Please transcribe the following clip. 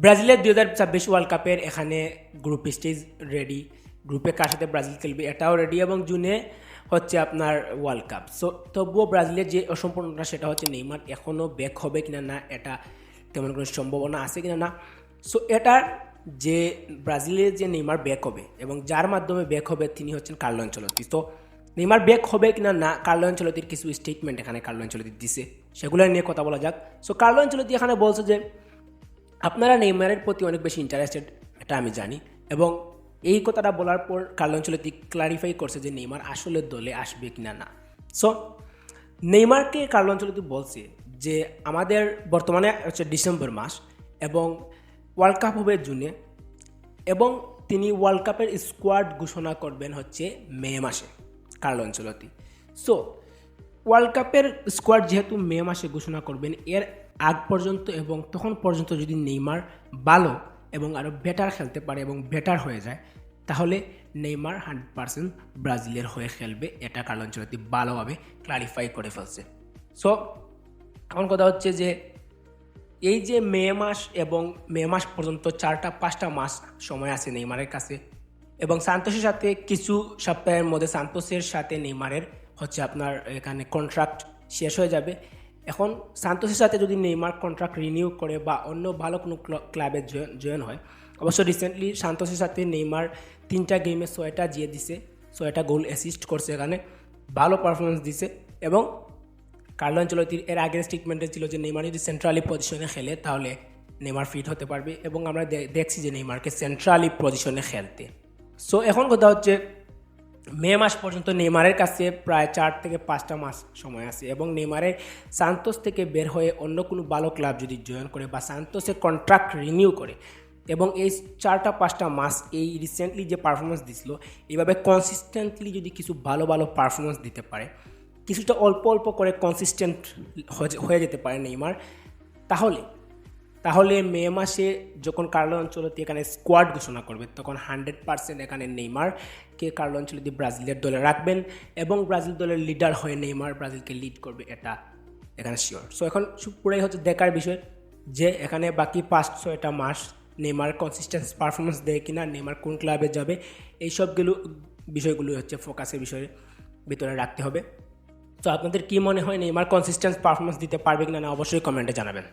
ব্রাজিলের 2026 ওয়ার্ল্ড কাপের এখানে গ্রুপ স্টেজ রেডি, গ্রুপে কার সাথে ব্রাজিল খেলবে এটাও রেডি, এবং জুনে হচ্ছে আপনার ওয়ার্ল্ড কাপ। সো তবুও ব্রাজিলের যে অসম্পূর্ণতা সেটা হচ্ছে নেইমার এখনও ব্যাক হবে কিনা না, এটা তেমন কোনো সম্ভাবনা আছে কিনা না। সো এটার যে ব্রাজিলের যে নেইমার ব্যাক হবে এবং যার মাধ্যমে ব্যাক হবে তিনি হচ্ছেন কার্লো আনচেলত্তি। তো নেইমার ব্যাক হবে কিনা না, কার্লো আনচেলত্তির কিছু স্টেটমেন্ট এখানে কার্লো আনচেলত্তি দিছে, সেগুলো নিয়ে কথা বলা যাক। সো কার্লো আনচেলত্তি এখানে বলছে যে আপনারা নেইমারের প্রতি অনেক বেশি ইন্টারেস্টেড, এটা আমি জানি, এবং এই কথাটা বলার পর কার্লো আনচেলত্তি ক্লারিফাই করছে যে নেইমার আসলে দলে আসবে কিনা না। সো নেইমারকে কার্লো আনচেলত্তি বলছে যে আমাদের বর্তমানে হচ্ছে ডিসেম্বর মাস এবং ওয়ার্ল্ড কাপ হবে জুনে, এবং তিনি ওয়ার্ল্ড কাপের স্কোয়াড ঘোষণা করবেন হচ্ছে মে মাসে কার্লো আনচেলত্তি। সো ওয়ার্ল্ড কাপের স্কোয়াড যেহেতু মে মাসে ঘোষণা করবেন, এর আগ পর্যন্ত এবং তখন পর্যন্ত যদি নেইমার ভালো এবং আরও বেটার খেলতে পারে এবং বেটার হয়ে যায়, তাহলে নেইমার 100% ব্রাজিলের হয়ে খেলবে, এটা কার্লো আনচেলত্তি ভালোভাবে ক্লারিফাই করে ফেলছে। সো এখন কথা হচ্ছে যে এই যে মে মাস এবং মে মাস পর্যন্ত 4-5টা মাস সময় আছে নেইমারের কাছে, এবং সান্তোসের সাথে কিছু সপ্তাহের মধ্যে সান্তোসের সাথে নেইমারের হচ্ছে আপনার এখানে কন্ট্রাক্ট শেষ হয়ে যাবে। এখন সান্তোসের সাথে যদি নেইমার কন্ট্রাক্ট রিনিউ করে বা অন্য ভালো কোনো ক্লাবে জয়েন হয়, অবশ্য রিসেন্টলি সান্তোসের সাথে নেইমার 3টা গেমে 6টা জিয়ে দিছে, 6টা গোল অ্যাসিস্ট করছে, এখানে ভালো পারফরমেন্স দিছে। এবং কার্লো আনচেলত্তির এর আগের স্টেটমেন্টে ছিল যে নেইমার যদি সেন্ট্রালি পজিশনে খেলে তাহলে নেইমার ফিট হতে পারবে, এবং আমরা দেখছি যে নেইমারকে সেন্ট্রালি পজিশনে খেলতে। সো এখন কথা হচ্ছে মে মাস পর্যন্ত নেইমারের কাছে প্রায় 4-5টা মাস সময় আছে, এবং নেইমারের সান্তোস থেকে বের হয়ে অন্য কোনো ভালো ক্লাব যদি জয়েন করে বা সান্তোসের কন্ট্রাক্ট রিনিউ করে, এবং এই 4-5টা মাস এই রিসেন্টলি যে পারফরমেন্স দিছিল এইভাবে কনসিস্টেন্টলি যদি কিছু ভালো ভালো পারফরমেন্স দিতে পারে, কিছুটা অল্প অল্প করে কনসিস্টেন্ট হয়ে যেতে পারে নেইমার, তাহলে মে মাসে যখন কার্লো আনচেলত্তি এখানে স্কোয়াড ঘোষণা করবে তখন 100% এখানে নেইমারকে কার্লো আনচেলত্তি ব্রাজিলের দলে রাখবেন, এবং ব্রাজিল দলের লিডার হয়ে নেইমার ব্রাজিলকে লিড করবে, এটা এখানে শিওর। সো এখন পুরাই হচ্ছে দেখার বিষয় যে এখানে বাকি 5-6টা মাস নেইমার কনসিস্টেন্ট পারফরমেন্স দেয় কিনা, নেইমার কোন ক্লাবে যাবে, এই সবগুলো বিষয়গুলো হচ্ছে ফোকাসের বিষয়ের ভিতরে রাখতে হবে। তো আপনাদের কি মনে হয় নেইমার কনসিস্টেন্ট পারফরমেন্স দিতে পারবে কিনা না, অবশ্যই কমেন্টে জানাবেন।